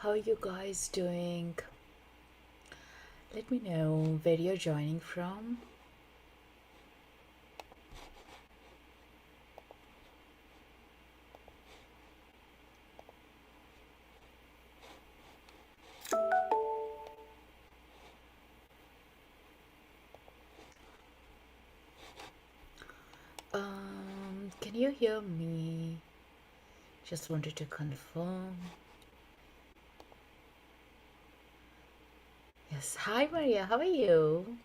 How are you guys doing? Let me know where you're joining from. Can you hear me? Just wanted to confirm. Yes. Hi, Maria. How are you?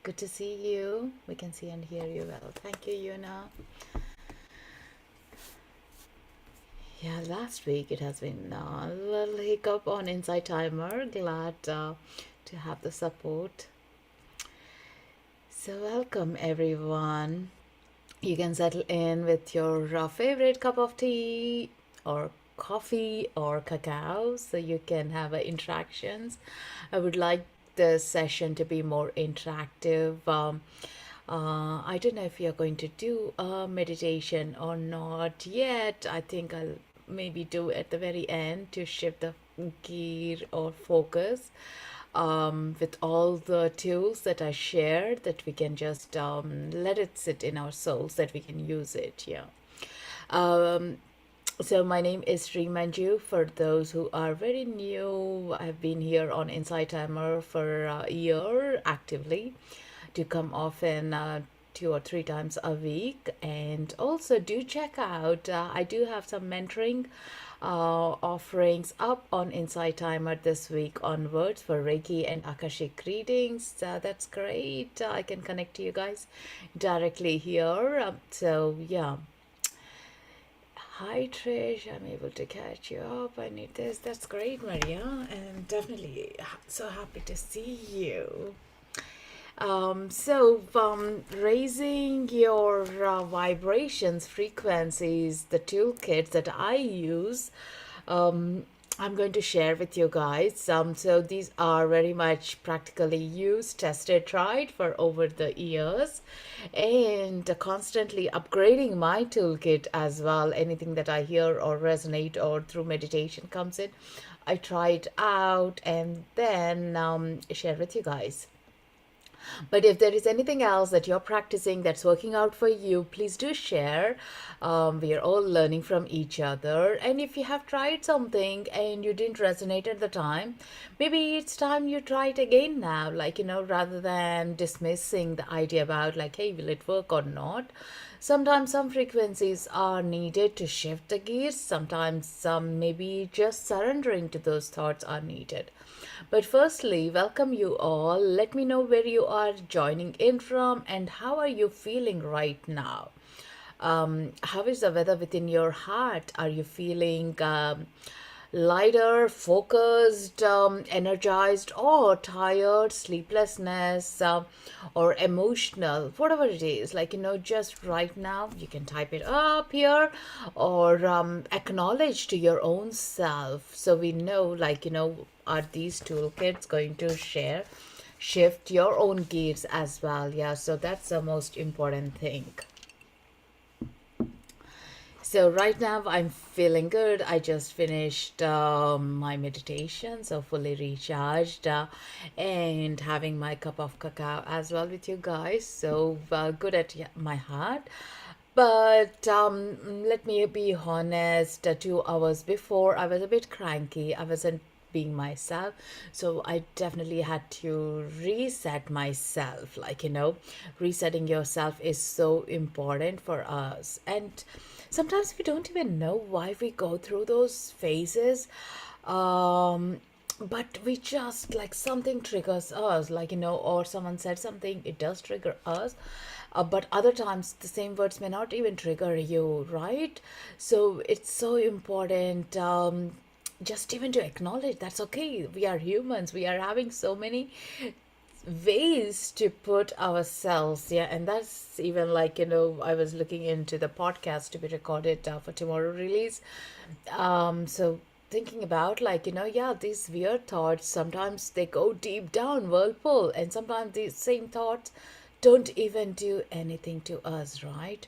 Good to see you. We can see and hear you well. Thank you, Yuna. Yeah, last week it has been a little hiccup on Inside Timer. Glad to have the support. So, welcome everyone. You can settle in with your favorite cup of tea or coffee or cacao so you can have interactions. I would like the session to be more interactive. I don't know if you're going to do a meditation or not yet. I think I'll maybe do at the very end to shift the gear or focus with all the tools that I shared, that we can just let it sit in our souls, that we can use it. Yeah. Um, so my name is Sri Manju. For those who are very new, I've been here on Insight Timer for a year actively, to come often 2 or 3 times a week. And also do check out, I do have some mentoring offerings up on Insight Timer this week onwards for Reiki and Akashic readings. That's great. I can connect to you guys directly here. So yeah. Hi Trish, I'm able to catch you up. I need this. That's great, Maria. And definitely so happy to see you. Raising your vibrations frequencies, the toolkits that I use, um, I'm going to share with you guys. So these are very much practically used, tested, tried for over the years, and constantly upgrading my toolkit as well. Anything that I hear or resonate or through meditation comes in, I try it out and then share with you guys. But if there is anything else that you're practicing that's working out for you, please do share. We are all learning from each other. And if you have tried something and you didn't resonate at the time, maybe it's time you try it again now. Rather than dismissing the idea about, like, hey, will it work or not? Sometimes some frequencies are needed to shift the gears. Sometimes some maybe just surrendering to those thoughts are needed. But firstly, welcome you all. Let me know where you are joining in from and how are you feeling right now. How is the weather within your heart? Are you feeling lighter, focused, energized, or tired, sleeplessness, or emotional, whatever it is? Just right now, you can type it up here or acknowledge to your own self so we know, are these toolkits going to shift your own gears as well? Yeah, so that's the most important thing. So right now I'm feeling good. I just finished my meditation, so fully recharged, and having my cup of cacao as well with you guys. So good at my heart. But let me be honest, 2 hours before I was a bit cranky. I wasn't being myself, so I definitely had to reset myself. Resetting yourself is so important for us, and sometimes we don't even know why we go through those phases. But we just, like, something triggers us, or someone said something, it does trigger us. But other times the same words may not even trigger you, right? So it's so important, just even to acknowledge that's okay. We are humans, we are having so many ways to put ourselves. Yeah, and that's even, I was looking into the podcast to be recorded for tomorrow release. So thinking about, yeah, these weird thoughts, sometimes they go deep down whirlpool, and sometimes these same thoughts don't even do anything to us, right?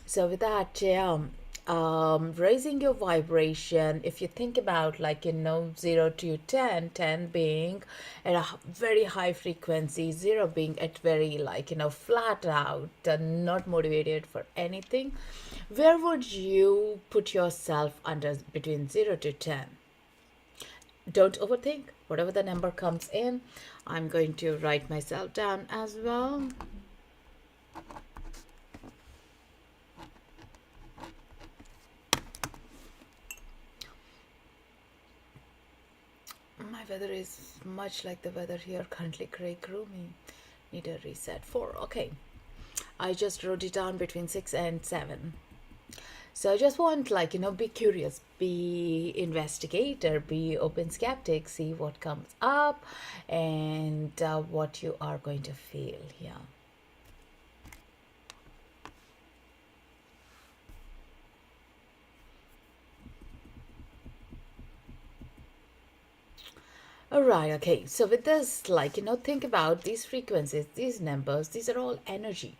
So with that, yeah, raising your vibration. If you think about, like, 0 to 10, 10 being at a very high frequency, 0 being at very, like, flat out, not motivated for anything, where would you put yourself under between 0 to 10? Don't overthink. Whatever the number comes in, I'm going to write myself down as well. My weather is much like the weather here currently, gray, gloomy. Need a reset. 4. Okay. I just wrote it down between 6 and 7. So I just want, like, be curious, be investigator, be open skeptic, see what comes up and what you are going to feel. Yeah. All right, okay. So with this, like, think about these frequencies, these numbers, these are all energy.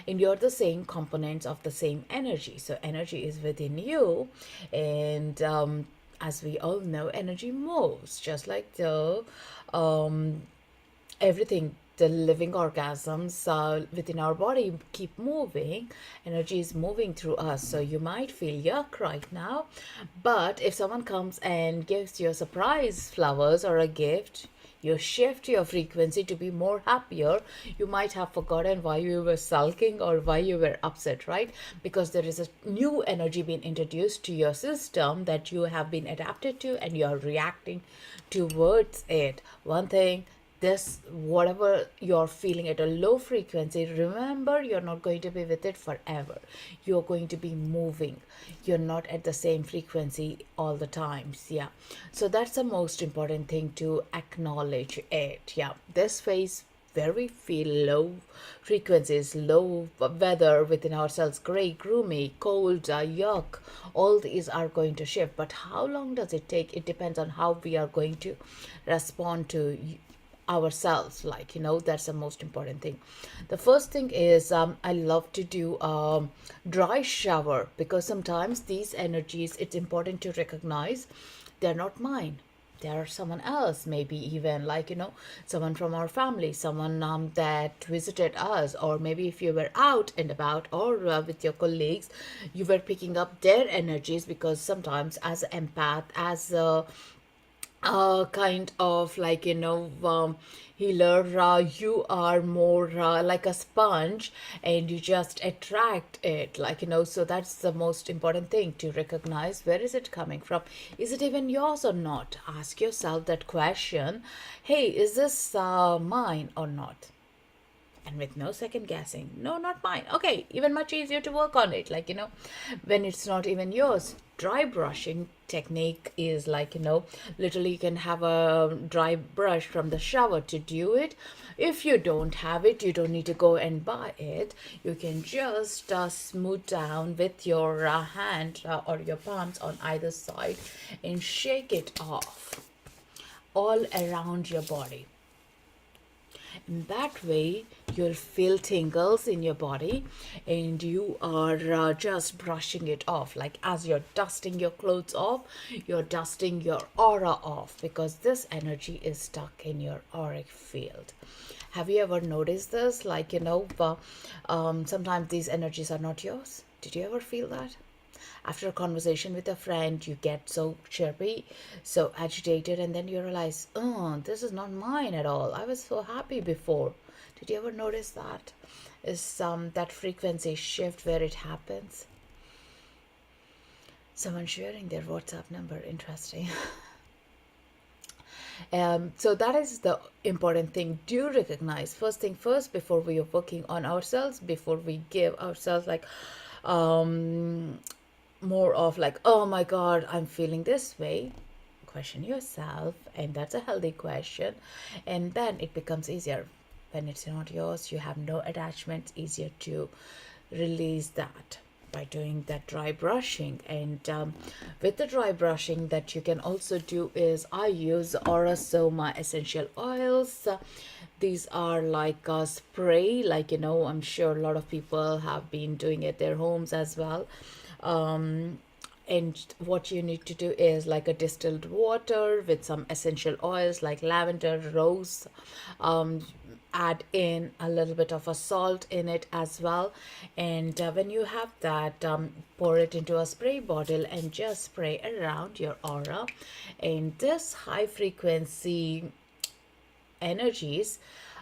And you're the same components of the same energy. So energy is within you. And as we all know, energy moves, just like the everything, the living organisms within our body keep moving. Energy is moving through us. So you might feel yuck right now, but if someone comes and gives you a surprise flowers or a gift, you shift your frequency to be more happier. You might have forgotten why you were sulking or why you were upset, right? Because there is a new energy being introduced to your system that you have been adapted to, and you're reacting towards it. One thing, this, whatever you're feeling at a low frequency, remember, you're not going to be with it forever. You're going to be moving. You're not at the same frequency all the times. Yeah, so that's the most important thing, to acknowledge it. Yeah, this phase where we feel low frequencies, low weather within ourselves, gray, gloomy, cold, yuck, all these are going to shift. But how long does it take? It depends on how we are going to respond to ourselves. Like, that's the most important thing. The first thing is, I love to do dry shower, because sometimes these energies, it's important to recognize they're not mine, they are someone else. Maybe even, like, someone from our family, someone that visited us, or maybe if you were out and about, or with your colleagues, you were picking up their energies. Because sometimes as an empath, as a kind of, like, healer, you are more like a sponge, and you just attract it, like, so that's the most important thing, to recognize where is it coming from. Is it even yours or not? Ask yourself that question. Hey, is this mine or not? And with no second guessing, no, not mine. Okay, even much easier to work on it, like, when it's not even yours. Dry brushing technique is, like, literally you can have a dry brush from the shower to do it. If you don't have it, you don't need to go and buy it. You can just smooth down with your hand or your palms on either side, and shake it off all around your body. In that way, you'll feel tingles in your body, and you are just brushing it off. Like, as you're dusting your clothes off, you're dusting your aura off, because this energy is stuck in your auric field. Have you ever noticed this? Like, sometimes these energies are not yours. Did you ever feel that? After a conversation with a friend, you get so chirpy, so agitated, and then you realize, oh, this is not mine at all. I was so happy before. Did you ever notice that? Is that frequency shift where it happens? Someone sharing their WhatsApp number. Interesting. So that is the important thing. Do recognize, first thing first, before we are working on ourselves, before we give ourselves, like, more of, like, oh my god, I'm feeling this way. Question yourself, and that's a healthy question. And then it becomes easier when it's not yours. You have no attachments, easier to release that by doing that dry brushing. And with the dry brushing, that you can also do is, I use Aura Soma essential oils. These are like a spray, like, I'm sure a lot of people have been doing it at their homes as well. And what you need to do is like a distilled water with some essential oils like lavender, rose. um, Add in a little bit of a salt in it as well, and when you have that, pour it into a spray bottle and just spray around your aura. And this high frequency energies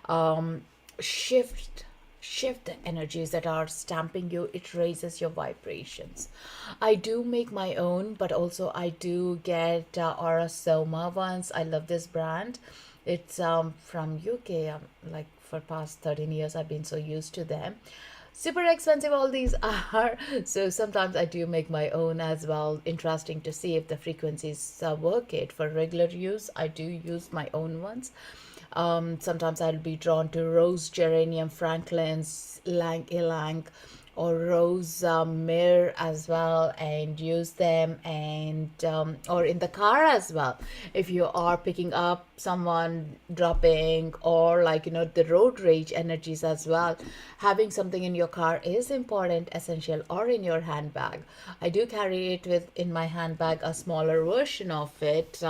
um, shift shift the energies that are stamping you. It raises your vibrations. I do make my own, but also I do get aura soma ones. I love this brand. It's from UK. Like for past 13 years I've been so used to them. Super expensive all these are, so sometimes I do make my own as well. Interesting to see if the frequencies work it. For regular use I do use my own ones. Sometimes I'll be drawn to rose, geranium, franklin's, lang ylang, or rose myrrh as well, and use them. And or in the car as well, if you are picking up someone dropping, or like the road rage energies as well, having something in your car is important, essential, or in your handbag. I do carry it with in my handbag, a smaller version of it.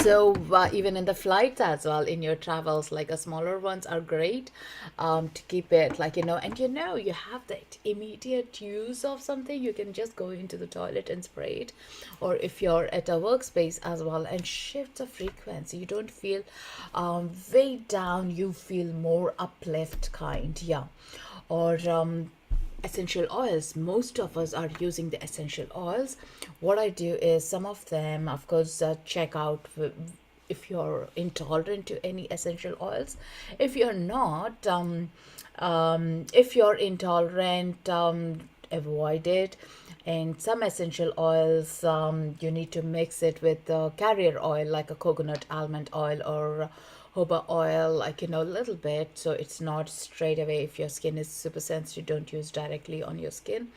So even in the flights as well, in your travels, like a smaller ones are great, to keep it like and you have that immediate use of something. You can just go into the toilet and spray it, or if you're at a workspace as well, and shift the frequency. You don't feel weighed down, you feel more uplift kind. Yeah. Or essential oils, most of us are using the essential oils. What I do is, some of them, of course, check out if you're intolerant to any essential oils. If you're not, if you're intolerant, avoid it. And some essential oils, you need to mix it with carrier oil, like a coconut almond oil, or jojoba oil, like a little bit, so it's not straight away. If your skin is super sensitive, don't use directly on your skin.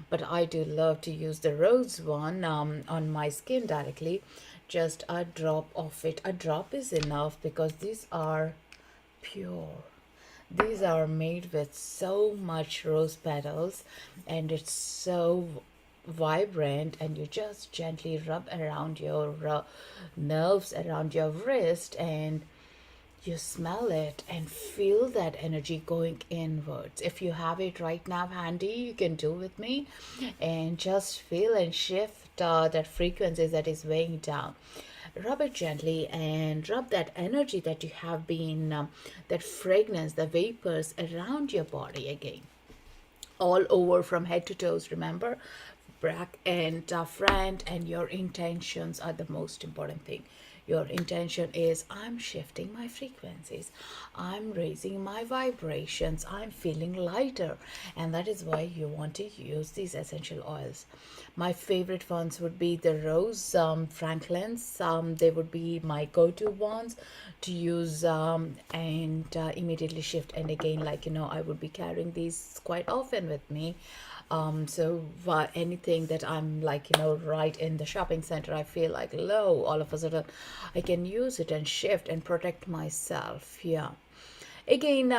But I do love to use the rose one on my skin directly. Just a drop of it. A drop is enough, because these are pure. These are made with so much rose petals, and it's so vibrant. And you just gently rub around your nerves, around your wrist, and you smell it and feel that energy going inwards. If you have it right now handy, you can do with me, and just feel and shift that frequency that is weighing down. Rub it gently and rub that energy that you have been, that fragrance, the vapors around your body again, all over from head to toes. Remember, back and front, and your intentions are the most important thing. Your intention is, I'm shifting my frequencies, I'm raising my vibrations, I'm feeling lighter. And that is why you want to use these essential oils. My favorite ones would be the rose, franklin's. They would be my go-to ones to use, and immediately shift. And again, like I would be carrying these quite often with me. So anything that I'm like, right in the shopping center, I feel like low, all of a sudden I can use it and shift and protect myself. Yeah. Again,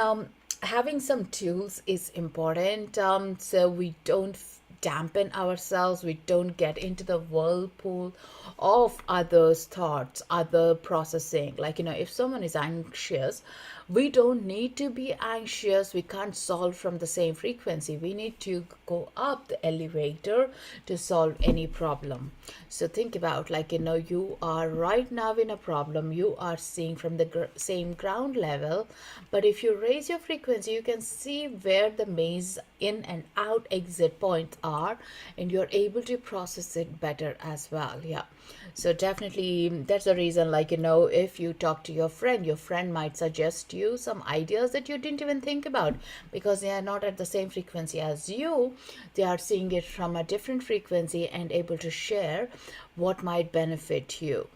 having some tools is important, so we don't dampen ourselves, we don't get into the whirlpool of others' thoughts, other processing. Like, if someone is anxious, we don't need to be anxious. We can't solve from the same frequency. We need to go up the elevator to solve any problem. So think about, like, you are right now in a problem, you are seeing from the same ground level. But if you raise your frequency, you can see where the maze in and out exit points are, and you're able to process it better as well. Yeah. So definitely, that's the reason, like, if you talk to your friend might suggest you some ideas that you didn't even think about, because they are not at the same frequency as you. They are seeing it from a different frequency and able to share what might benefit you.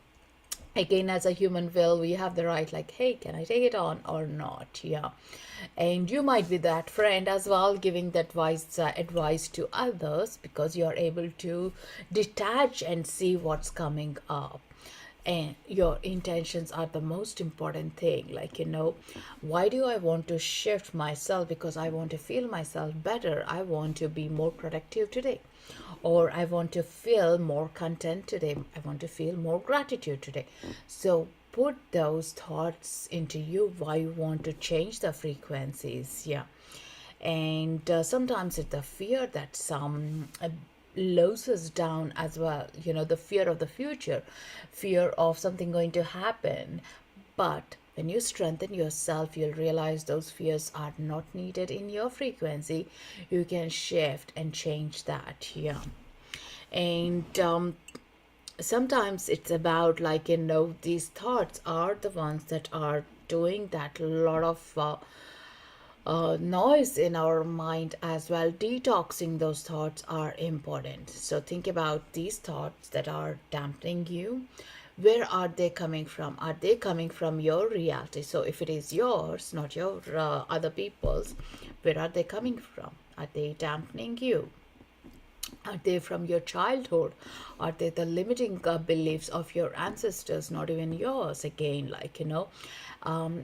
Again, as a human will, we have the right, like, hey, can I take it on or not? Yeah. And you might be that friend as well, giving that advice to others, because you are able to detach and see what's coming up. And your intentions are the most important thing. Like, why do I want to shift myself? Because I want to feel myself better. I want to be more productive today, or I want to feel more content today. I want to feel more gratitude today. So put those thoughts into you why you want to change the frequencies. Yeah. And sometimes it's the fear that some lows us down as well. The fear of the future, fear of something going to happen. But when you strengthen yourself, you'll realize those fears are not needed in your frequency. You can shift and change that. Yeah. And sometimes it's about, like, these thoughts are the ones that are doing that lot of noise in our mind as well. Detoxing those thoughts are important. So think about these thoughts that are dampening you. Where are they coming from? Are they coming from your reality? So if it is yours, not your other people's, where are they coming from? Are they dampening you? Are they from your childhood? Are they the limiting beliefs of your ancestors, not even yours? Again, like,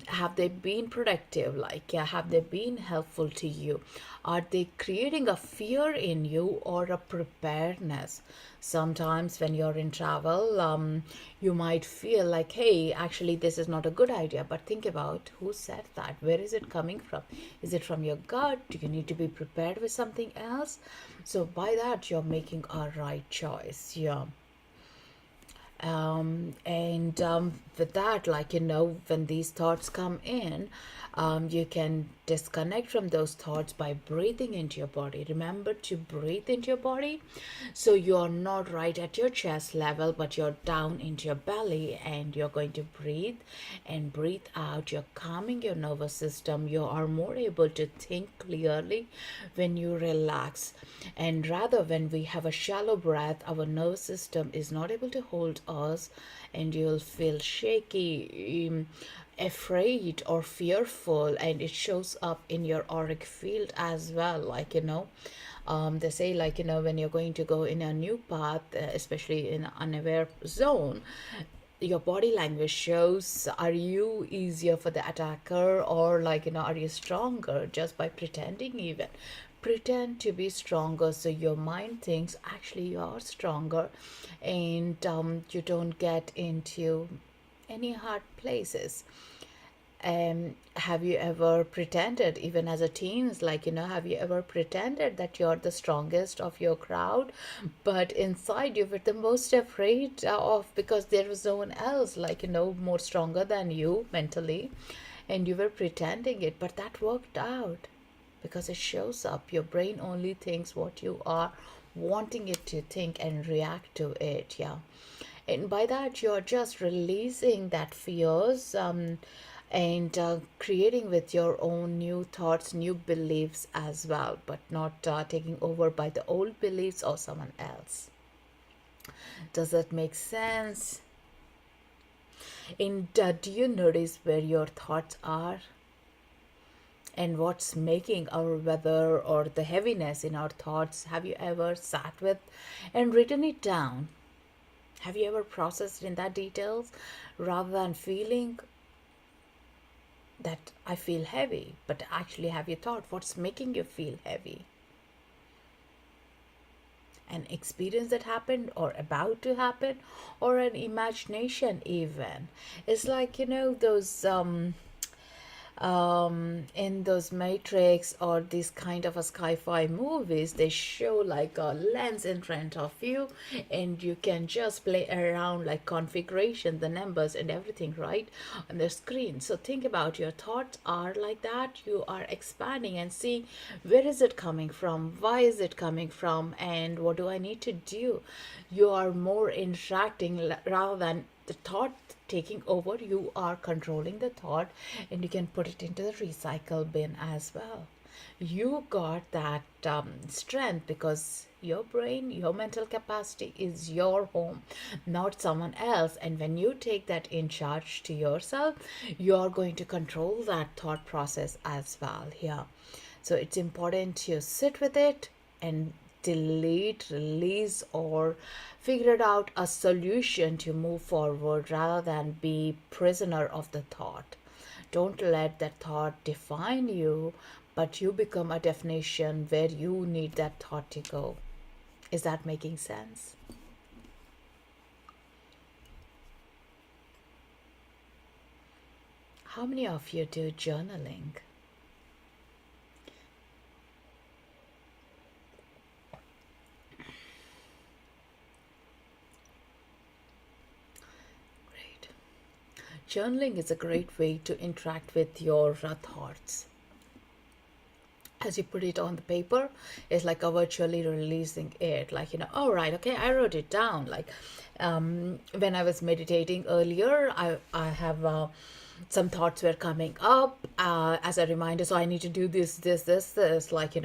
have they been productive? Like, have they been helpful to you? Are they creating a fear in you or a preparedness? Sometimes when you're in travel, you might feel like, hey, actually, this is not a good idea. But think about who said that. Where is it coming from? Is it from your gut? Do you need to be prepared with something else? So by that, you're making a right choice. Yeah. And with that, like, when these thoughts come in, you can disconnect from those thoughts by breathing into your body. Remember to breathe into your body. So you're not right at your chest level, but you're down into your belly, and you're going to breathe and breathe out. You're calming your nervous system. You are more able to think clearly when you relax. And rather, when we have a shallow breath, our nervous system is not able to hold us, and you'll feel shaky, afraid or fearful, and it shows up in your auric field as well. Like, they say, like, when you're going to go in a new path, especially in an unaware zone, your body language shows, are you easier for the attacker, or, like, are you stronger? Just by pretending, even pretend to be stronger, so your mind thinks actually you are stronger, and you don't get into any hard places. Have you ever pretended, even as a teens, like, have you ever pretended that you're the strongest of your crowd, but inside you were the most afraid of, because there was no one else, like, more stronger than you mentally, and you were pretending it, but that worked out because it shows up. Your brain only thinks what you are wanting it to think and react to it. Yeah. And by that, you're just releasing that fears, and creating with your own new thoughts, new beliefs as well, but not taking over by the old beliefs or someone else. Does that make sense? And do you notice where your thoughts are, and what's making our weather or the heaviness in our thoughts? Have you ever sat with and written it down? Have you ever processed in that details, rather than feeling that I feel heavy? But actually, have you thought what's making you feel heavy? An experience that happened or about to happen, or an imagination even. It's like, those in those Matrix or these kind of a sci-fi movies, they show like a lens in front of you, and you can just play around, like configuration, the numbers and everything, right, on the screen. So think about, your thoughts are like that. You are expanding and see where is it coming from, why is it coming from, and what do I need to do. You are more interacting rather than the thought taking over. You are controlling the thought, and you can put it into the recycle bin as well. You got that strength because your brain, your mental capacity is your home, not someone else. And when you take that in charge to yourself, you're going to control that thought process as well here. So it's important to sit with it and delete, release, or figure out a solution to move forward rather than be prisoner of the thought. Don't let that thought define you, but you become a definition where you need that thought to go. Is that making sense? How many of you do journaling? Great. Journaling is a great way to interact with your thoughts. As you put it on the paper, it's like a virtually releasing it. Like, oh, right, okay, I wrote it down. Like, when I was meditating earlier, I have some thoughts were coming up as a reminder. So I need to do this, like,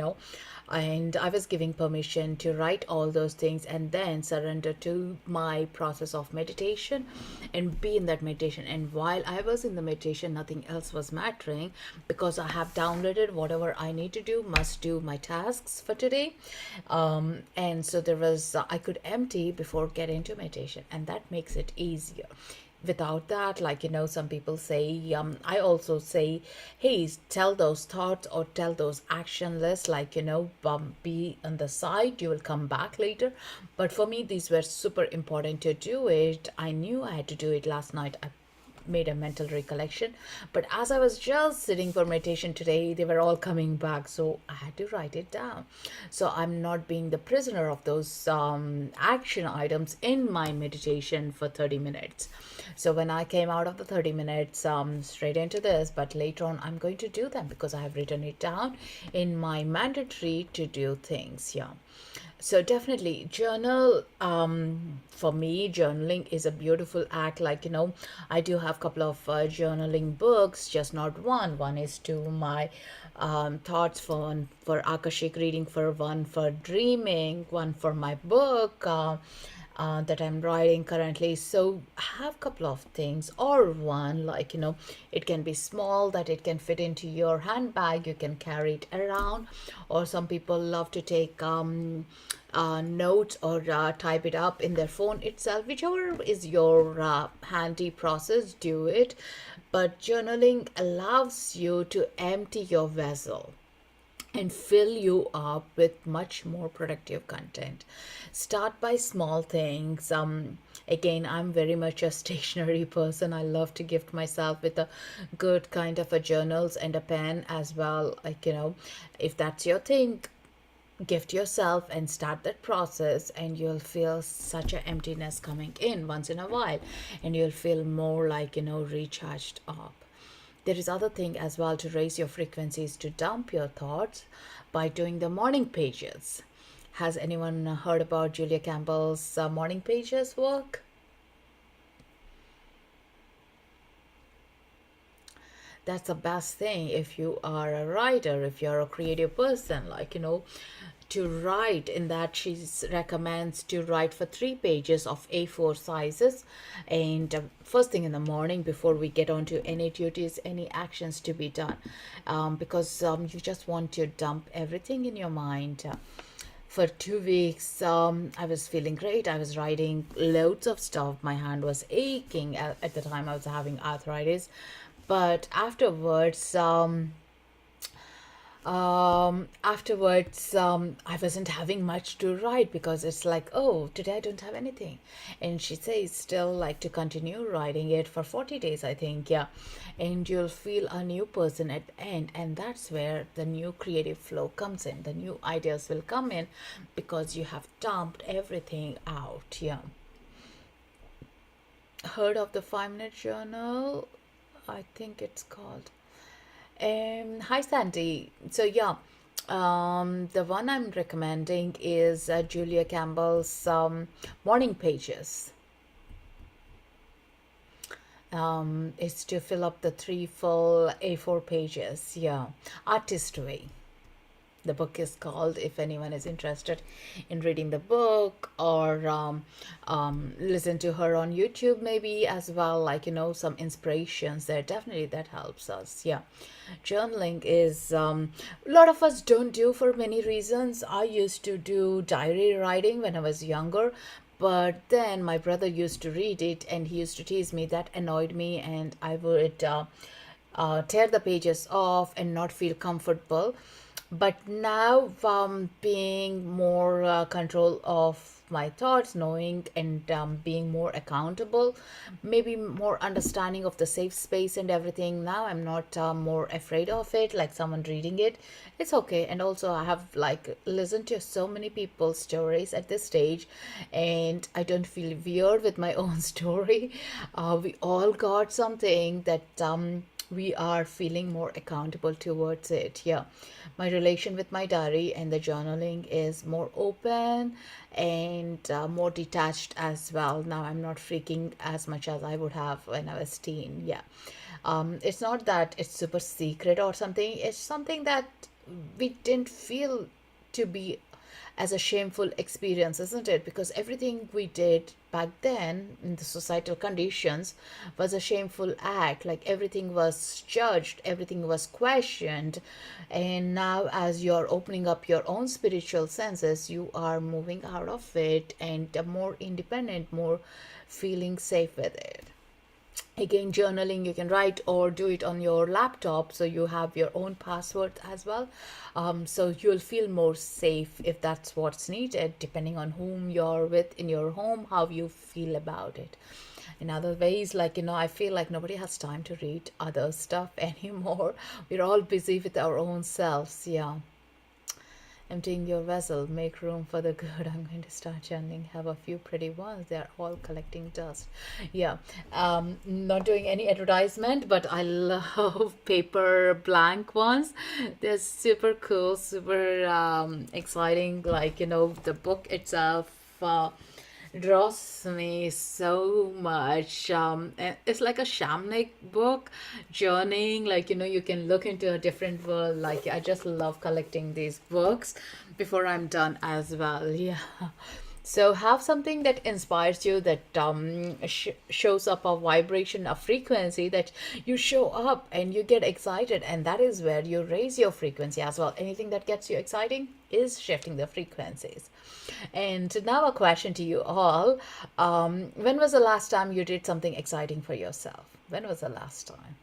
and I was giving permission to write all those things and then surrender to my process of meditation and be in that meditation. And while I was in the meditation, nothing else was mattering because I have downloaded whatever I need to do, must do my tasks for today. And so there was, I could empty before get into meditation, and that makes it easier. Without that, like, some people say, I also say, hey, tell those thoughts or tell those action lists, like, be on the side, you will come back later. But for me, these were super important to do it. I knew I had to do it last night. I made a mental recollection, but as I was just sitting for meditation today, they were all coming back, so I had to write it down. So I'm not being the prisoner of those action items in my meditation for 30 minutes. So when I came out of the 30 minutes, straight into this, but later on I'm going to do them because I have written it down in my mandatory to do things. Yeah. So definitely journal. For me, journaling is a beautiful act. Like, I do have a couple of journaling books, just not one. One is to my thoughts, for one for Akashic reading, for one for dreaming, one for my book that I'm writing currently. So I have a couple of things, or one, like, it can be small that it can fit into your handbag. You can carry it around, or some people love to take notes or type it up in their phone itself. Whichever is your handy process, do it. But journaling allows you to empty your vessel and fill you up with much more productive content. Start by small things. Again, I'm very much a stationary person. I love to gift myself with a good kind of a journals and a pen as well. Like, if that's your thing, gift yourself and start that process, and you'll feel such a emptiness coming in once in a while, and you'll feel more like, recharged up. There is other thing as well to raise your frequencies, to dump your thoughts, by doing the morning pages. Has anyone heard about Julia Campbell's morning pages work? That's the best thing if you are a writer, if you're a creative person, like, to write. In that, she recommends to write for 3 pages of A4 sizes, and first thing in the morning before we get on to any duties, any actions to be done, because you just want to dump everything in your mind. For 2 weeks, I was feeling great. I was writing loads of stuff. My hand was aching at the time. I was having arthritis, but afterwards, I wasn't having much to write, because it's like, oh, today I don't have anything. And she says still, like, to continue writing it for 40 days, I think. Yeah. And you'll feel a new person at the end. And that's where the new creative flow comes in. The new ideas will come in because you have dumped everything out. Yeah. Heard of the 5 minute journal? I think it's called. Hi Sandy. So yeah, the one I'm recommending is Julia Campbell's morning pages. It's to fill up the 3 full A4 pages. Yeah, artist way. The book is called, if anyone is interested in reading the book, or listen to her on YouTube maybe as well, like, some inspirations there. Definitely that helps us. Yeah. Journaling is, a lot of us don't do for many reasons. I used to do diary writing when I was younger, but then my brother used to read it and he used to tease me. That annoyed me, and I would tear the pages off and not feel comfortable. But now, being more control of my thoughts, knowing and being more accountable, maybe more understanding of the safe space and everything. Now I'm not more afraid of it, like someone reading it. It's okay. And also, I have like listened to so many people's stories at this stage, and I don't feel weird with my own story. We all got something that we are feeling more accountable towards it. Yeah, my relation with my diary and the journaling is more open and more detached as well. Now I'm not freaking as much as I would have when I was teen. Yeah, it's not that it's super secret or something. It's something that we didn't feel to be as a shameful experience, isn't it? Because everything we did back then in the societal conditions was a shameful act. Like everything was judged, everything was questioned. And now, as you're opening up your own spiritual senses, you are moving out of it and more independent, more feeling safe with it. Again, journaling you can write or do it on your laptop, so you have your own password as well. So you'll feel more safe if that's what's needed, depending on whom you're with in your home, how you feel about it. In other ways, like, I feel like nobody has time to read other stuff anymore. We're all busy with our own selves. Yeah. Emptying your vessel, make room for the good. I'm going to start chanting. Have a few pretty ones. They're all collecting dust. Yeah. Not doing any advertisement, but I love paper blank ones. They're super cool, super exciting. Like, the book itself. Draws me so much. It's like a shamanic book, journeying. Like, you can look into a different world. Like, I just love collecting these books before I'm done as well. Yeah. So have something that inspires you, that shows up a vibration, a frequency that you show up and you get excited, and that is where you raise your frequency as well. Anything that gets you exciting is shifting the frequencies. And now a question to you all: when was the last time you did something exciting for yourself? When was the last time?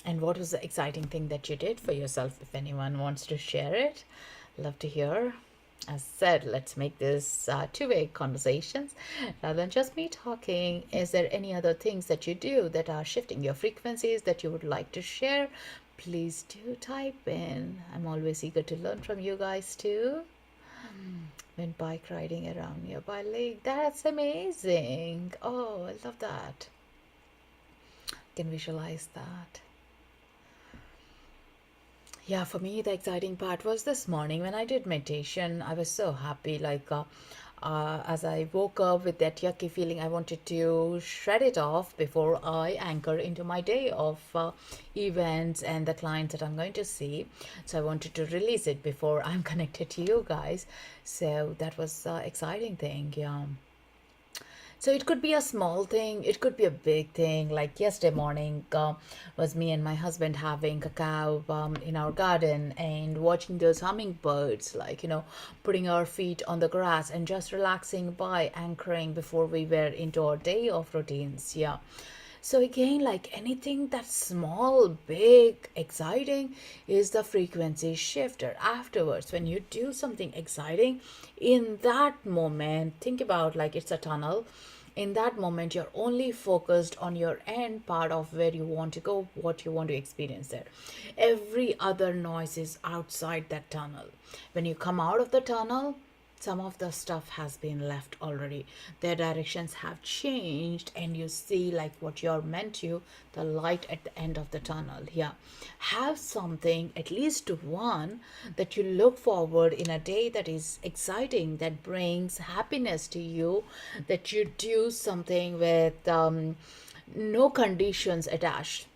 And what was the exciting thing that you did for yourself? If anyone wants to share it, love to hear. As said, let's make this two-way conversations rather than just me talking. Is there any other things that you do that are shifting your frequencies that you would like to share? Please do type in. I'm always eager to learn from you guys too. Went bike riding around nearby lake. That's amazing. Oh, I love that. Can visualize that. Yeah, for me, the exciting part was this morning when I did meditation. I was so happy. Like, as I woke up with that yucky feeling, I wanted to shred it off before I anchor into my day of events and the clients that I'm going to see. So I wanted to release it before I'm connected to you guys. So that was exciting thing. Yeah. So it could be a small thing, it could be a big thing. Like yesterday morning, was me and my husband having cacao in our garden and watching those hummingbirds, like, putting our feet on the grass and just relaxing by anchoring before we were into our day of routines. Yeah. So again, like anything that's small, big, exciting is the frequency shifter. Afterwards, when you do something exciting, in that moment, think about like it's a tunnel. In that moment, you're only focused on your end part of where you want to go, what you want to experience there. Every other noise is outside that tunnel. When you come out of the tunnel, some of the stuff has been left already. Their directions have changed, and you see like what you're meant to, the light at the end of the tunnel. Yeah. Have something, at least one, that you look forward in a day that is exciting, that brings happiness to you, that you do something with no conditions attached.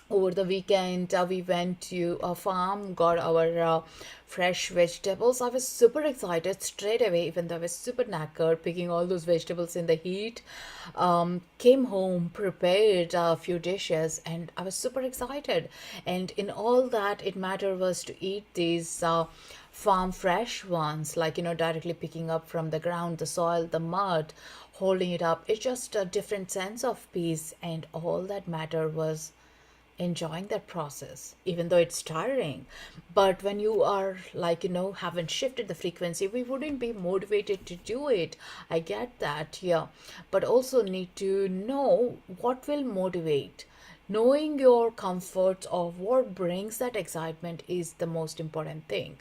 Over the weekend, we went to a farm, got our fresh vegetables. I was super excited straight away, even though I was super knackered picking all those vegetables in the heat. Came home, prepared a few dishes, and I was super excited. And in all that, it mattered was to eat these farm fresh ones, like, directly picking up from the ground, the soil, the mud, holding it up. It's just a different sense of peace, and all that mattered was enjoying that process, even though it's tiring. But when you are, like, haven't shifted the frequency, we wouldn't be motivated to do it. I get that, yeah. But also need to know what will motivate. Knowing your comforts of what brings that excitement is the most important thing.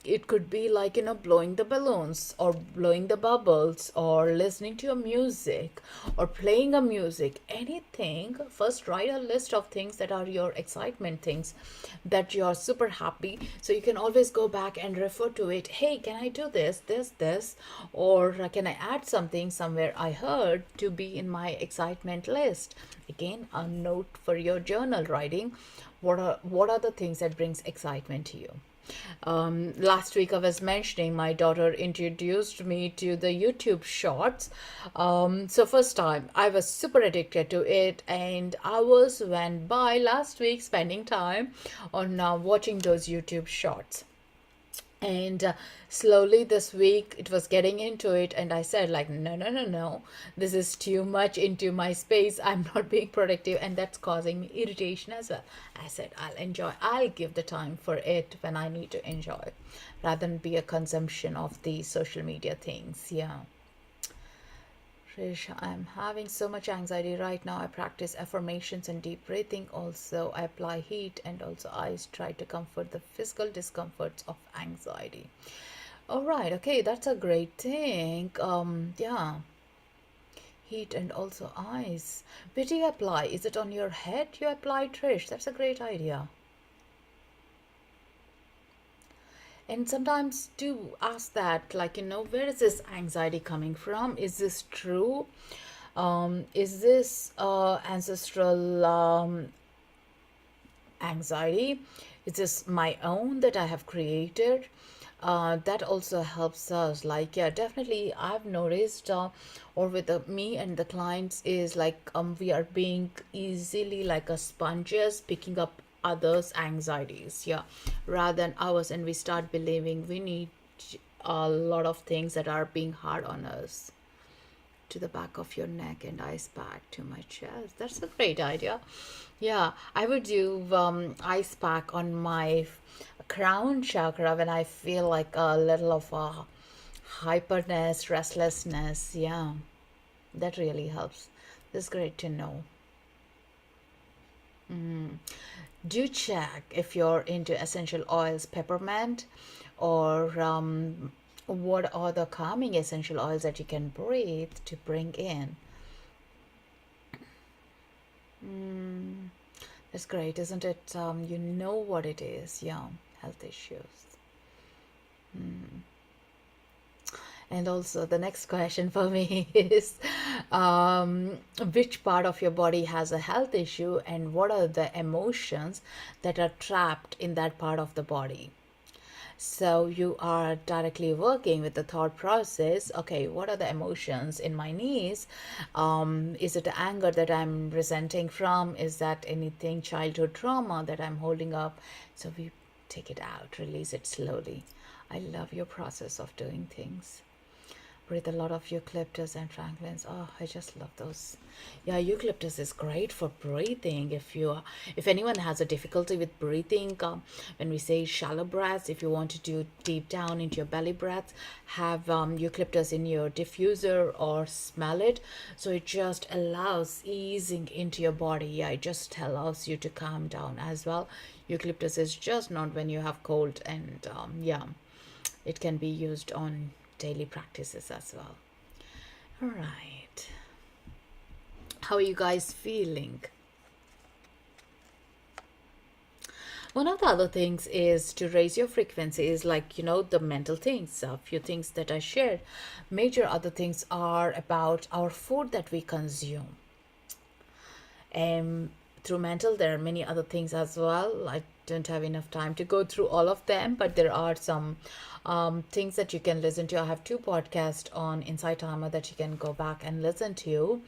It could be like, blowing the balloons or blowing the bubbles or listening to a music or playing a music, anything. First, write a list of things that are your excitement things that you are super happy. So you can always go back and refer to it. Hey, can I do this? Or can I add something somewhere I heard to be in my excitement list? Again, a note for your journal writing. What are the things that brings excitement to you? Last week I was mentioning my daughter introduced me to the YouTube shorts. So first time I was super addicted to it, and hours went by last week spending time on watching those YouTube shorts. And slowly this week it was getting into it, and I said, like, no, no, no, no, this is too much into my space. I'm not being productive, and that's causing me irritation as well. I said, I'll give the time for it when I need to enjoy, rather than be a consumption of the social media things. Yeah. Trish, I'm having so much anxiety right now. I practice affirmations and deep breathing. Also, I apply heat and also ice, try to comfort the physical discomforts of anxiety. All right, okay, that's a great thing. Yeah, heat and also ice. Where do you apply? Is it on your head you apply, Trish? That's a great idea. And sometimes do ask that, like, where is this anxiety coming from? Is this true? Is this ancestral anxiety? Is this my own that I have created? That also helps us. Like, yeah, definitely, I've noticed, or with me and the clients, is like, we are being easily like a sponges picking up others' anxieties, yeah, rather than ours, and we start believing we need a lot of things that are being hard on us. To the back of your neck and ice pack to my chest. That's a great idea. Yeah, I would do ice pack on my crown chakra when I feel like a little of a hyperness, restlessness. Yeah, that really helps. That's great to know. Do check if you're into essential oils, peppermint, or what are the calming essential oils that you can breathe to bring in. That's great, isn't it? You know what it is. Yeah, health issues. And also, the next question for me is, which part of your body has a health issue, and what are the emotions that are trapped in that part of the body? So you are directly working with the thought process. Okay, what are the emotions in my knees? Is it the anger that I'm resenting from? Is that anything childhood trauma that I'm holding up? So we take it out, release it slowly. I love your process of doing things. Breathe a lot of eucalyptus and franklins. Oh, I just love those. Yeah, eucalyptus is great for breathing. If anyone has a difficulty with breathing, when we say shallow breaths, if you want to do deep down into your belly breaths, have eucalyptus in your diffuser or smell it. So it just allows easing into your body. Yeah, it just allows you to calm down as well. Eucalyptus is just not when you have cold, and yeah, it can be used on daily practices as well. All right. How are you guys feeling? One of the other things is to raise your frequency is like, the mental things, a few things that I shared. Major other things are about our food that we consume. And through mental, there are many other things as well. I don't have enough time to go through all of them, but there are some things that you can listen to. I have two podcasts on Insight Timer that you can go back and listen to,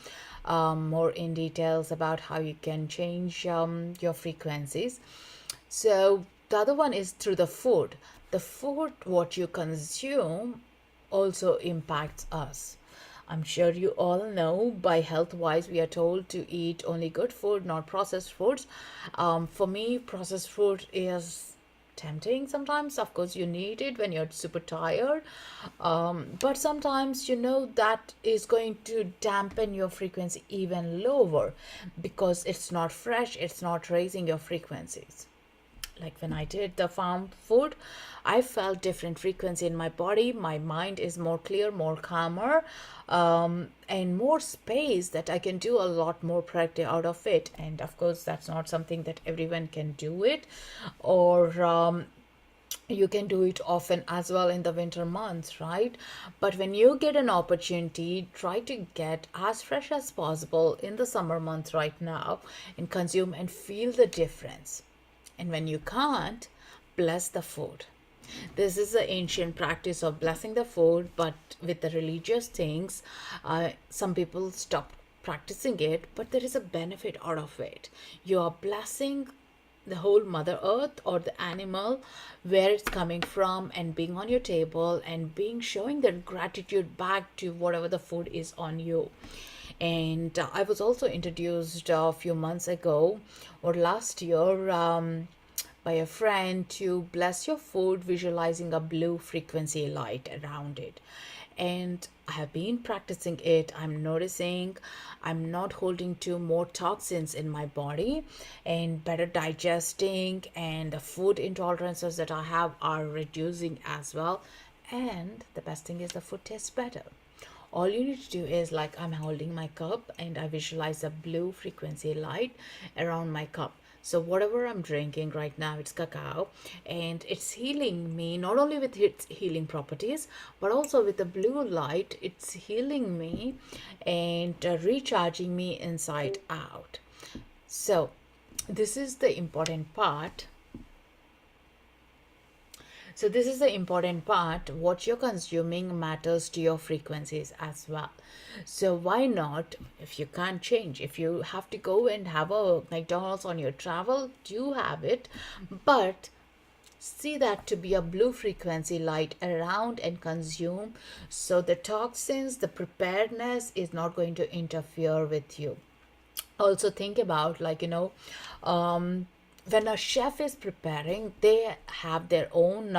more in details about how you can change your frequencies. So the other one is through the food. The food, what you consume, also impacts us. I'm sure you all know by health wise, we are told to eat only good food, not processed foods. For me, processed food is tempting sometimes. Of course, you need it when you're super tired. But sometimes, that is going to dampen your frequency even lower because it's not fresh, it's not raising your frequencies. Like when I did the farm food, I felt different frequency in my body. My mind is more clear, more calmer, and more space that I can do a lot more productive out of it. And of course, that's not something that everyone can do it, or you can do it often as well in the winter months, right? But when you get an opportunity, try to get as fresh as possible in the summer months right now and consume and feel the difference. And when you can't, bless the food. This is the ancient practice of blessing the food, but with the religious things, some people stop practicing it, but there is a benefit out of it. You are blessing the whole mother earth or the animal where it's coming from and being on your table and being showing that gratitude back to whatever the food is on you. And I was also introduced a few months ago or last year by a friend to bless your food, visualizing a blue frequency light around it. And I have been practicing it. I'm noticing I'm not holding to more toxins in my body and better digesting, and the food intolerances that I have are reducing as well. And the best thing is the food tastes better. All you need to do is, like, I'm holding my cup and I visualize a blue frequency light around my cup. So whatever I'm drinking right now, it's cacao, and it's healing me not only with its healing properties, but also with the blue light. It's healing me and recharging me inside out. So this is the important part. So this is the important part. What you're consuming matters to your frequencies as well. So why not, if you can't change, if you have to go and have a McDonald's on your travel, do have it, but see that to be a blue frequency light around and consume, so the toxins, the preparedness is not going to interfere with you. Also think about, like, when a chef is preparing, they have their own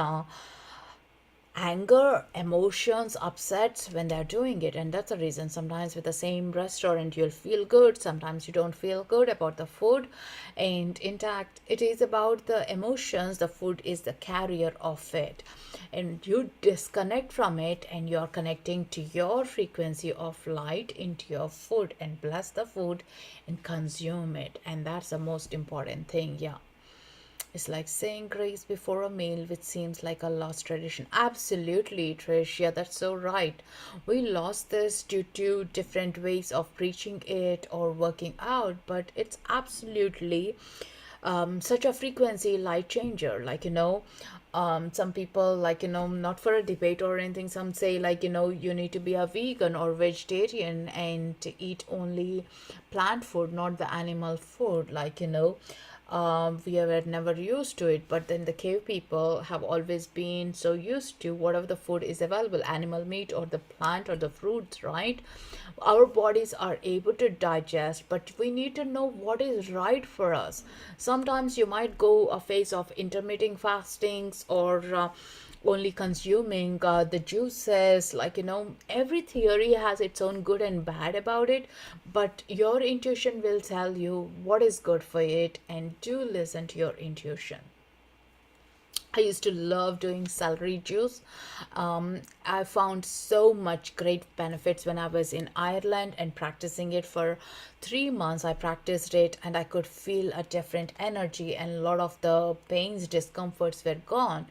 anger, emotions, upsets when they're doing it. And that's the reason sometimes with the same restaurant you'll feel good, sometimes you don't feel good about the food. And in fact, it is about the emotions. The food is the carrier of it, and you disconnect from it and you're connecting to your frequency of light into your food and bless the food and consume it. And that's the most important thing. Yeah, it's like saying grace before a meal, which seems like a lost tradition. Absolutely, Trish. Yeah, that's so right. We lost this due to different ways of preaching it or working out, but it's absolutely such a frequency light changer. Like, some people, like, not for a debate or anything, some say, like, you need to be a vegan or vegetarian and to eat only plant food, not the animal food. Like, we were never used to it, but then the cave people have always been so used to whatever the food is available, animal meat or the plant or the fruits, right? Our bodies are able to digest, but we need to know what is right for us. Sometimes you might go a phase of intermittent fastings or only consuming the juices. Like, every theory has its own good and bad about it, but your intuition will tell you what is good for it, and do listen to your intuition. I used to love doing celery juice. I found so much great benefits when I was in Ireland and practicing it for 3 months I practiced it, and I could feel a different energy, and a lot of the pains, discomforts were gone.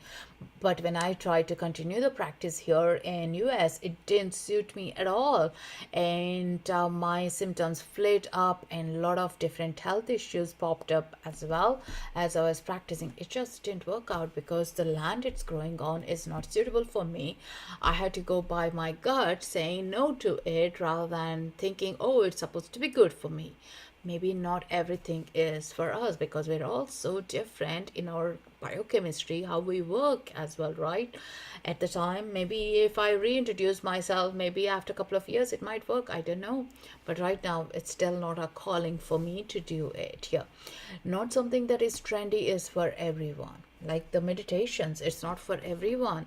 But when I tried to continue the practice here in US, it didn't suit me at all, and my symptoms flared up, and a lot of different health issues popped up as well as I was practicing. It just didn't work out because the land it's growing on is not suitable for me. I had to go by my gut saying no to it rather than thinking, oh, it's supposed to be good for me. Maybe not everything is for us because we're all so different in our biochemistry, how we work as well, right? At the time, maybe if I reintroduce myself, maybe after a couple of years, it might work. I don't know. But right now, it's still not a calling for me to do it. Yeah. Not something that is trendy is for everyone. Like the meditations, it's not for everyone.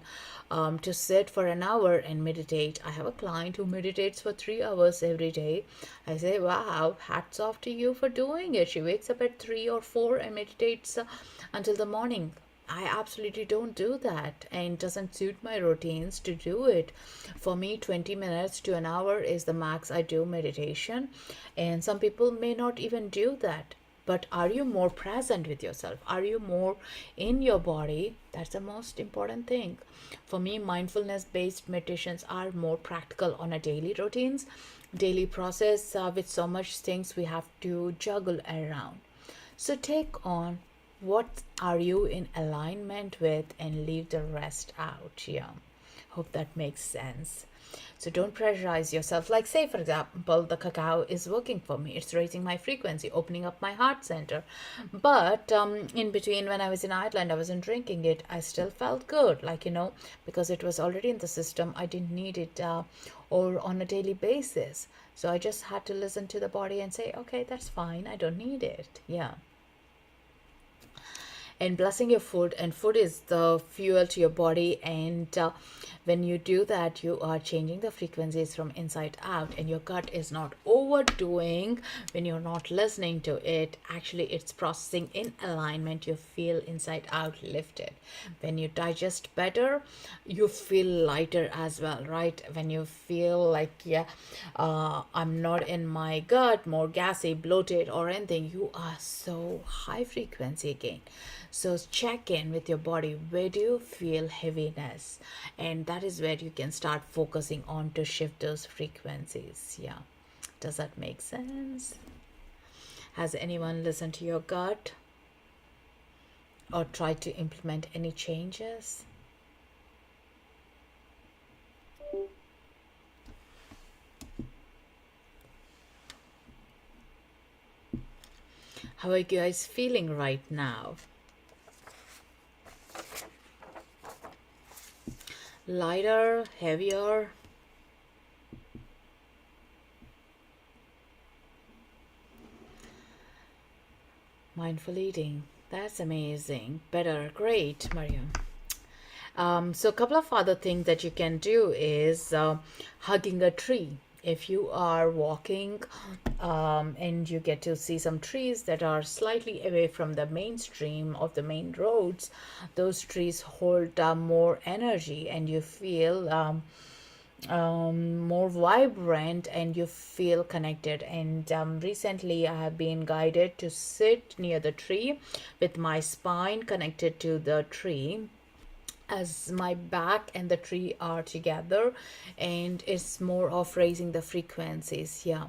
To sit for an hour and meditate. I have a client who meditates for 3 hours every day. I say, wow, hats off to you for doing it. She wakes up at 3 or 4 and meditates until the morning. I absolutely don't do that, and it doesn't suit my routines to do it. For me, 20 minutes to an hour is the max I do meditation, and some people may not even do that. But are you more present with yourself? Are you more in your body? That's the most important thing. For me, mindfulness based meditations are more practical on a daily routines, daily process with so much things we have to juggle around. So take on what are you in alignment with and leave the rest out. Yeah. Hope that makes sense. So don't pressurize yourself. Like, say, for example, the cacao is working for me. It's raising my frequency, opening up my heart center. But in between, when I was in Ireland, I wasn't drinking it. I still felt good, like, because it was already in the system. I didn't need it or on a daily basis. So I just had to listen to the body and say, okay, that's fine. I don't need it. Yeah. And blessing your food, and food is the fuel to your body, and when you do that, you are changing the frequencies from inside out, and your gut is not overdoing when you're not listening to it. Actually, it's processing in alignment. You feel inside out lifted. When you digest better, you feel lighter as well, right? When you feel like, yeah, I'm not in my gut more gassy, bloated or anything, you are so high frequency again. So check in with your body. Where do you feel heaviness? And that is where you can start focusing on to shift those frequencies. Yeah. Does that make sense? Has anyone listened to your gut or tried to implement any changes? How are you guys feeling right now? Lighter, heavier? Mindful eating. That's amazing. Better. Great, Mariam. So a couple of other things that you can do is hugging a tree. If you are walking and you get to see some trees that are slightly away from the mainstream of the main roads, those trees hold more energy, and you feel more vibrant, and you feel connected. And recently I have been guided to sit near the tree with my spine connected to the tree, as my back and the tree are together, and it's more of raising the frequencies. Yeah.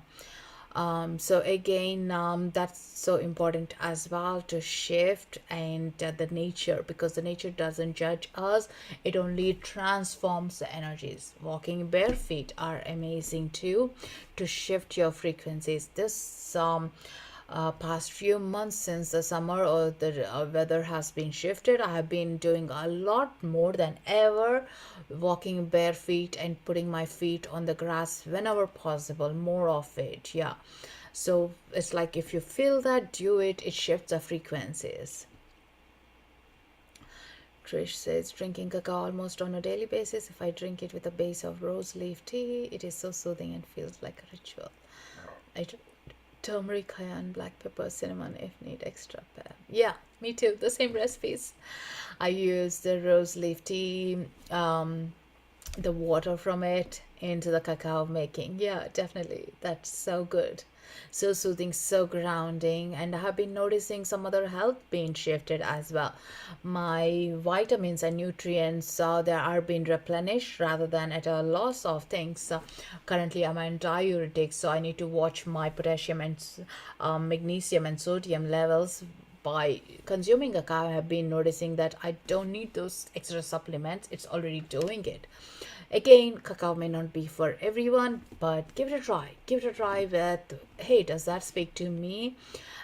So again, that's so important as well to shift, and the nature, because the nature doesn't judge us, it only transforms the energies. Walking bare feet are amazing too to shift your frequencies. This past few months, since the summer or the weather has been shifted, I have been doing a lot more than ever, walking bare feet and putting my feet on the grass whenever possible, more of it. Yeah. So it's like, if you feel that, do it. It shifts the frequencies. Trish says, drinking cacao almost on a daily basis. If I drink it with a base of rose leaf tea, it is so soothing and feels like a ritual. I turmeric, cayenne, black pepper, cinnamon if need extra pep. Yeah, me too. The same recipes. I use the rose leaf tea, the water from it into the cacao making. Yeah, definitely. That's so good. So soothing, so grounding. And I have been noticing some other health being shifted as well. My vitamins and nutrients, they are being replenished rather than at a loss of things. Currently, I'm on diuretics, so I need to watch my potassium and magnesium and sodium levels by consuming a cow. I have been noticing that I don't need those extra supplements, it's already doing it. Again, cacao may not be for everyone, but give it a try. Give it a try with, hey, does that speak to me?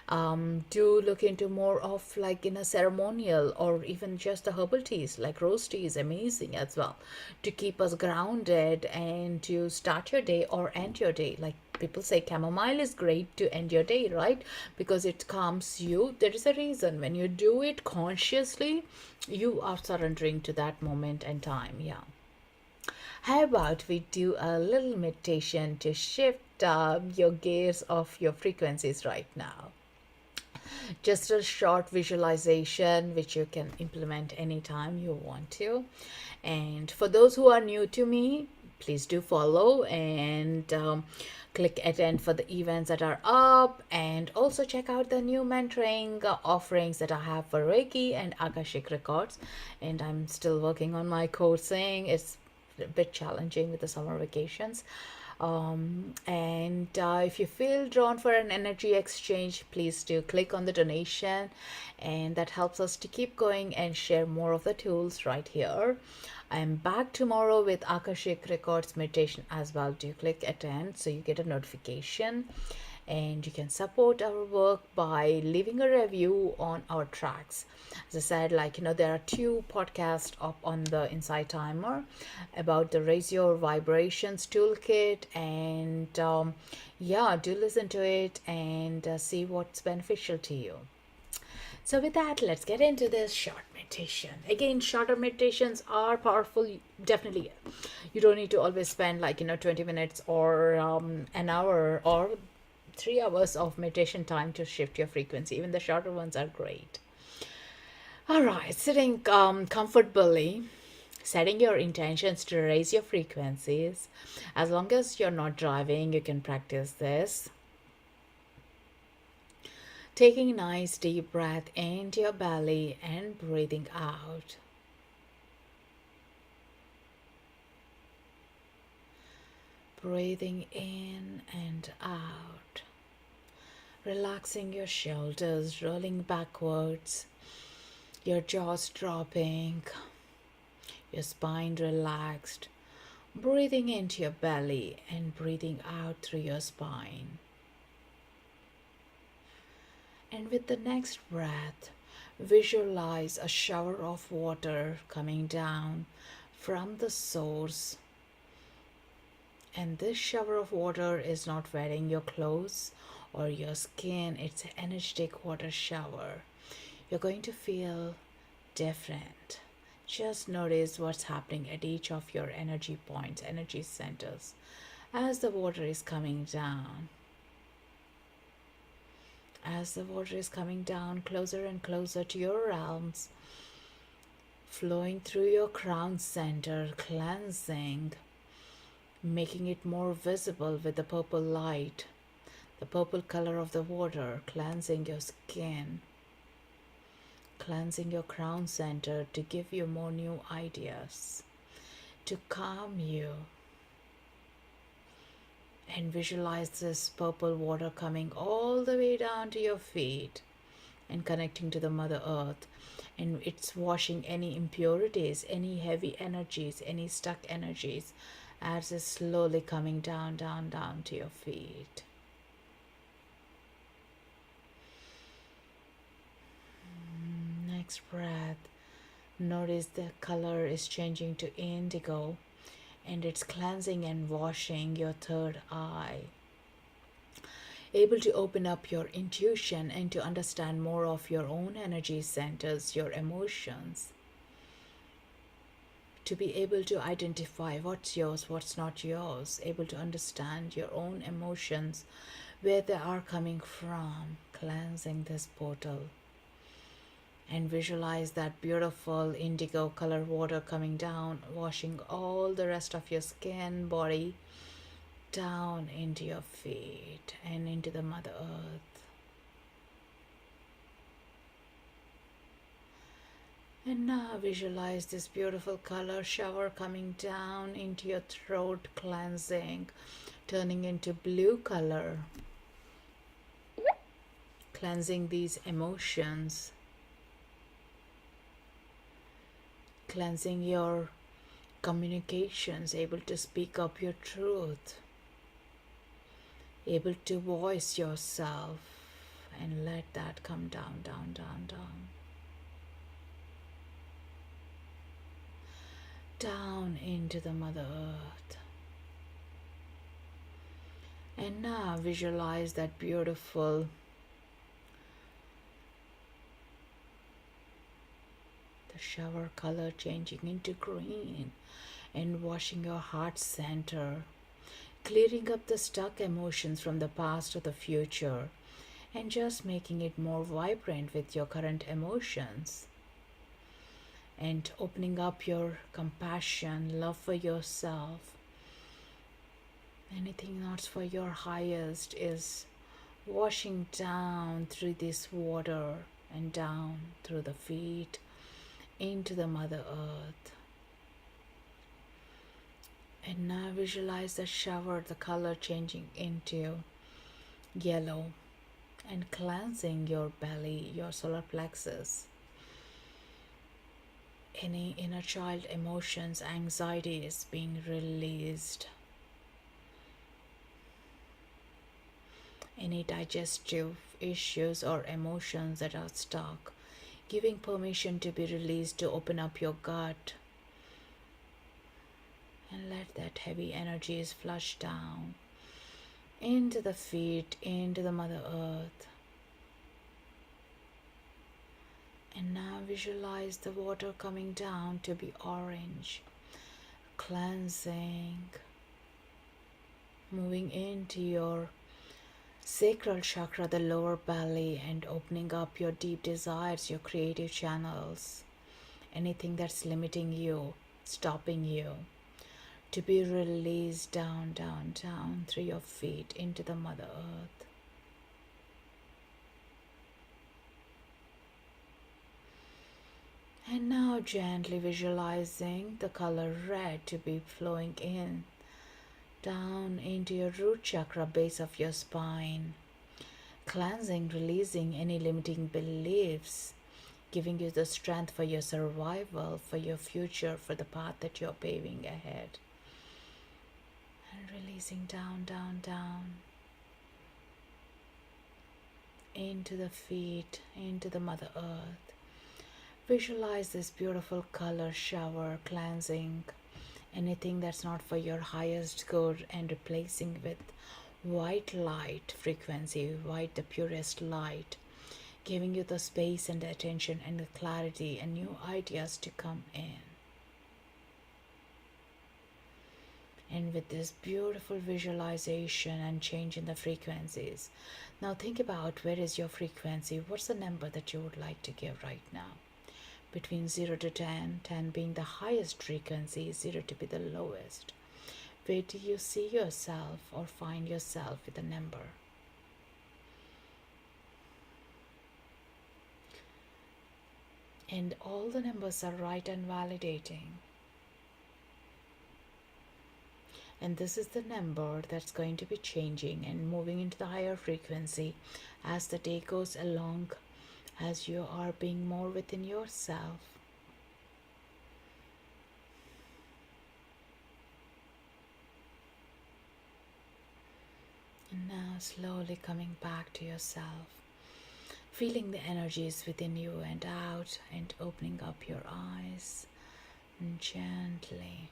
Do look into more of like in a ceremonial or even just the herbal teas, like rose tea is amazing as well to keep us grounded and to start your day or end your day. Like people say chamomile is great to end your day, right? Because it calms you. There is a reason when you do it consciously, you are surrendering to that moment and time. Yeah. How about we do a little meditation to shift your gears of your frequencies right now? Just a short visualization which you can implement anytime you want to. And for those who are new to me, please do follow and click attend for the events that are up, and also check out the new mentoring offerings that I have for Reiki and Akashic Records. And I'm still working on my coursing. It's a bit challenging with the summer vacations. And if you feel drawn for an energy exchange, please do click on the donation, and that helps us to keep going and share more of the tools right here. I'm back tomorrow with Akashic Records meditation as well. Do click attend so you get a notification, and you can support our work by leaving a review on our tracks. As I said, like, there are two podcasts up on the Inside Timer about the Raise Your Vibrations Toolkit, and yeah, do listen to it and see what's beneficial to you. So, with that, let's get into this short meditation. Again, shorter meditations are powerful. Definitely, you don't need to always spend like 20 minutes or an hour or 3 hours of meditation time to shift your frequency. Even the shorter ones are great. All right, sitting comfortably, setting your intentions to raise your frequencies. As long as you're not driving, you can practice this. Taking a nice deep breath into your belly and breathing out. Breathing in and out. Relaxing your shoulders, rolling backwards, your jaws dropping, your spine relaxed. Breathing into your belly and breathing out through your spine. And with the next breath, visualize a shower of water coming down from the source. And this shower of water is not wetting your clothes or your skin, it's an energetic water shower. You're going to feel different. Just notice what's happening at each of your energy points, energy centers, as the water is coming down. As the water is coming down closer and closer to your realms, flowing through your crown center, cleansing, making it more visible with the purple light, the purple color of the water, cleansing your skin, cleansing your crown center to give you more new ideas, to calm you. And visualize this purple water coming all the way down to your feet and connecting to the Mother Earth. And it's washing any impurities, any heavy energies, any stuck energies, as it's slowly coming down, down, down to your feet. Next breath, notice the color is changing to indigo, and it's cleansing and washing your third eye. Able to open up your intuition and to understand more of your own energy centers, your emotions. To be able to identify what's yours, what's not yours. Able to understand your own emotions, where they are coming from. Cleansing this portal. And visualize that beautiful indigo color water coming down, washing all the rest of your skin, body, down into your feet and into the Mother Earth. And now visualize this beautiful color shower coming down into your throat, cleansing, turning into blue color, cleansing these emotions, cleansing your communications, able to speak up your truth, able to voice yourself, and let that come down, down, down, down. Down into the Mother Earth. And now visualize that beautiful the shower color changing into green and washing your heart center, clearing up the stuck emotions from the past or the future, and just making it more vibrant with your current emotions. And opening up your compassion, love for yourself. Anything not for your highest is washing down through this water and down through the feet into the Mother Earth. And now visualize the shower, the color changing into yellow and cleansing your belly, your solar plexus. Any inner child emotions, anxiety is being released. Any digestive issues or emotions that are stuck, giving permission to be released, to open up your gut and let that heavy energies flush down into the feet, into the Mother Earth. And now visualize the water coming down to be orange, cleansing, moving into your sacral chakra, the lower belly, and opening up your deep desires, your creative channels, anything that's limiting you, stopping you, to be released down, down, down through your feet into the Mother Earth. And now gently visualizing the color red to be flowing in, down into your root chakra, base of your spine, cleansing, releasing any limiting beliefs, giving you the strength for your survival, for your future, for the path that you're paving ahead. And releasing down, down, down into the feet, into the Mother Earth. Visualize this beautiful color shower, cleansing anything that's not for your highest good and replacing with white light frequency, white, the purest light, giving you the space and the attention and the clarity and new ideas to come in. And with this beautiful visualization and change in the frequencies, now think about where is your frequency, what's the number that you would like to give right now? Between 0 to 10, 10 being the highest frequency, 0 to be the lowest. Where do you see yourself or find yourself with a number? And all the numbers are right and validating. And this is the number that's going to be changing and moving into the higher frequency as the day goes along, as you are being more within yourself. And now slowly coming back to yourself, feeling the energies within you and out, and opening up your eyes and gently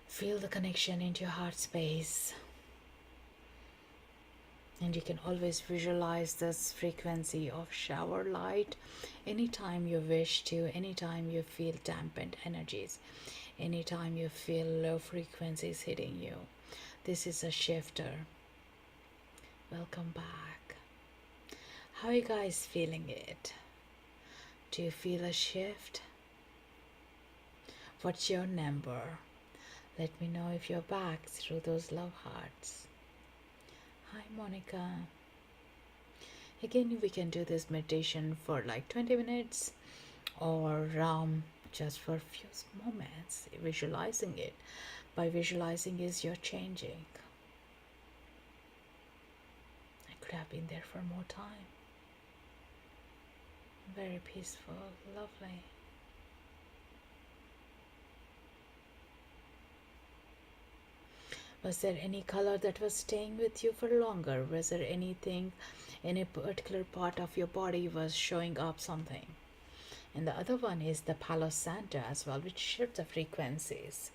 feel the connection into your heart space. And you can always visualize this frequency of shower light anytime you wish to, anytime you feel dampened energies, anytime you feel low frequencies hitting you. This is a shifter. Welcome back. How are you guys feeling it? Do you feel a shift? What's your number? Let me know if you're back through those love hearts. Hi, Monica. Again, we can do this meditation for like 20 minutes or just for a few moments, visualizing it. By visualizing is you're changing. I could have been there for more time. Very peaceful, lovely. Was there any color that was staying with you for longer? Was there anything, any particular part of your body was showing up something? And the other one is the Palo Santo as well, which shifts the frequencies.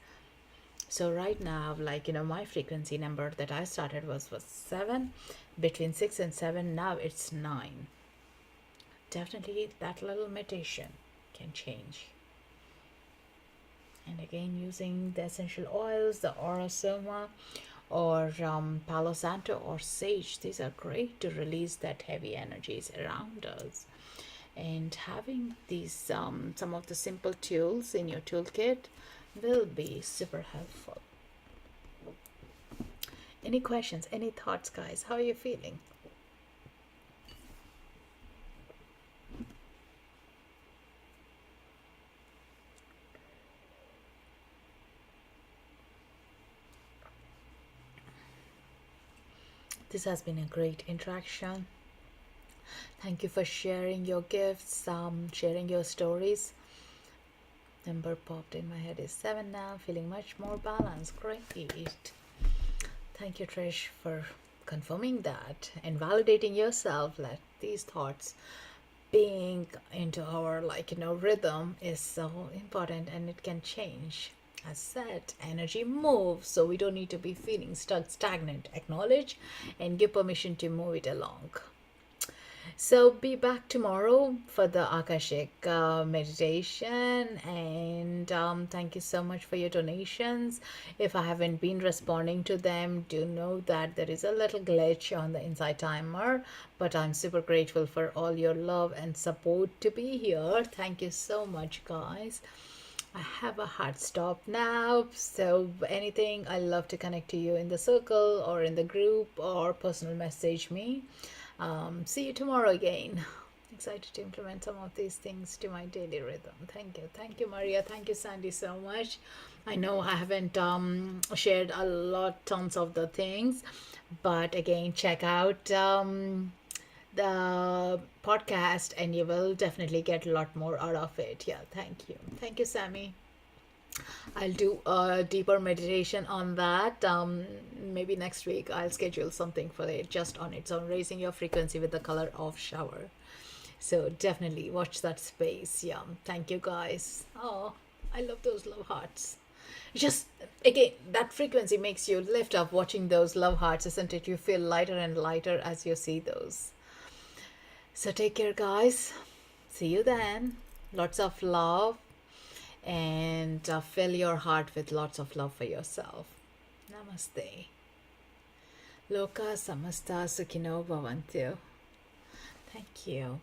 So right now, my frequency number that I started was 7, between 6 and 7. Now it's 9. Definitely that little meditation can change. And again, using the essential oils, the Aurosoma or Palo Santo or sage, these are great to release that heavy energies around us. And having these some of the simple tools in your toolkit will be super helpful. Any questions, any thoughts, guys? How are you feeling? This has been a great interaction. Thank you for sharing your gifts, sharing your stories. Number popped in my head is 7 now, feeling much more balanced. Great. Thank you, Trish, for confirming that and validating yourself that these thoughts being into our rhythm is so important, and it can change. As said, energy moves, so we don't need to be feeling stuck, stagnant. Acknowledge and give permission to move it along. So be back tomorrow for the Akashic meditation, and thank you so much for your donations. If I haven't been responding to them, do know that there is a little glitch on the inside timer, but I'm super grateful for all your love and support to be here. Thank you so much, guys. I have a hard stop now, so anything, I love to connect to you in the circle or in the group or personal message me. See you tomorrow again. Excited to implement some of these things to my daily rhythm. Thank you, Maria. Thank you, Sandy, so much. I know I haven't shared a lot, tons of the things, but again, check out the podcast and you will definitely get a lot more out of it. Yeah, thank you, Sammy. I'll do a deeper meditation on that. Maybe next week I'll schedule something for it just on its own, raising your frequency with the color of shower. So definitely watch that space. Yeah, thank you, guys. Oh, I love those love hearts. Just again, that frequency makes you lift up watching those love hearts, isn't it? You feel lighter and lighter as you see those. So take care, guys. See you then. Lots of love, and fill your heart with lots of love for yourself. Namaste. Loka samasta sukhino bhavantu. Thank you.